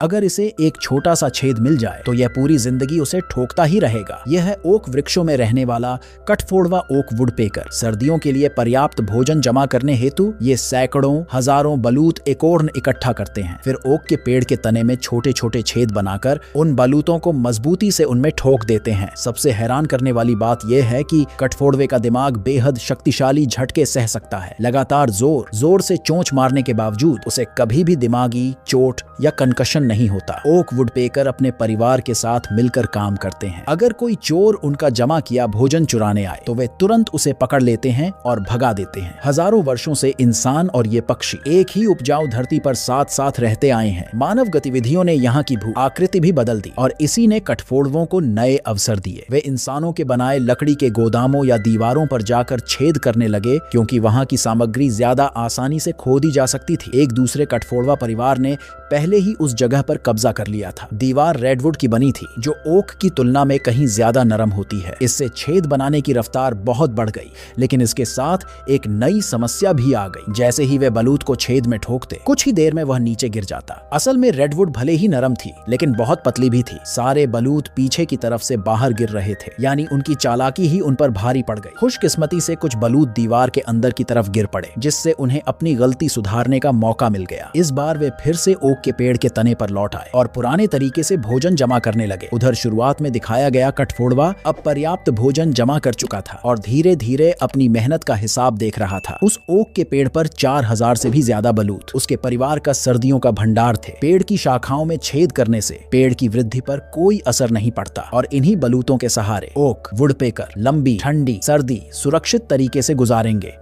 अगर इसे एक छोटा सा छेद मिल जाए तो यह पूरी जिंदगी उसे ठोकता ही रहेगा। यह है ओक वृक्षों में रहने वाला कठफोड़वा ओक वुडपेकर। सर्दियों के लिए पर्याप्त भोजन जमा करने हेतु ये सैकड़ों हजारों बलूत एकोर्न इकट्ठा करते हैं। फिर ओक के पेड़ के तने में छोटे छोटे छेद बनाकर उन बलूतों को मजबूती से उनमें ठोक देते हैं। सबसे हैरान करने वाली बात यह है कि कठफोड़वे का दिमाग बेहद शक्तिशाली झटके सह सकता है। लगातार जोर से चोंच मारने के बावजूद उसे कभी भी दिमागी चोट या कंकशन नहीं होता। ओक वुडपेकर अपने परिवार के साथ मिलकर काम करते हैं। अगर कोई चोर उनका जमा किया भोजन चुराने आए तो वे तुरंत उसे पकड़ लेते हैं और भगा देते हैं। हजारों वर्षों से इंसान और ये पक्षी एक ही उपजाऊ धरती पर साथ साथ रहते आए हैं। मानव गतिविधियों ने यहाँ की भू आकृति भी बदल दी और इसी ने कठफोड़वों को नए अवसर दिए। वे इंसानों के बनाए लकड़ी के गोदामों या दीवारों पर जाकर छेद करने लगे क्योंकि वहाँ की सामग्री ज्यादा आसानी से खोदी जा सकती थी। एक दूसरे कठफोड़वा परिवार ने पहले ही उस जगह पर कब्जा कर लिया था। दीवार रेडवुड की बनी थी जो ओक की तुलना में कहीं ज्यादा नरम होती है। इससे छेद बनाने की रफ्तार बहुत बढ़ गई, लेकिन इसके साथ एक नई समस्या भी आ गई। जैसे ही वे बलूत को छेद में ठोकते कुछ ही देर में वह नीचे गिर जाता। असल में रेडवुड भले ही नरम थी लेकिन बहुत पतली भी थी। सारे बलूत पीछे की तरफ से बाहर गिर रहे थे, यानी उनकी चालाकी ही उन पर भारी पड़ गई। खुशकिस्मती से कुछ बलूत दीवार के अंदर की तरफ गिर पड़े, जिससे उन्हें अपनी गलती सुधारने का मौका मिल गया। इस बार वे फिर से ओक के पेड़ के तने पर लौट आए और पुराने तरीके से भोजन जमा करने लगे। उधर शुरुआत में दिखाया गया कठफोड़वा अब पर्याप्त भोजन जमा कर चुका था और धीरे धीरे अपनी मेहनत का हिसाब देख रहा था। उस ओक के पेड़ पर 4000 से भी ज्यादा बलूत उसके परिवार का सर्दियों का भंडार थे। पेड़ की शाखाओं में छेद करने से पेड़ की वृद्धि पर कोई असर नहीं पड़ता और इन्हीं बलूतों के सहारे ओक वुडपेकर लंबी ठंडी सर्दी सुरक्षित तरीके से गुजारेंगे।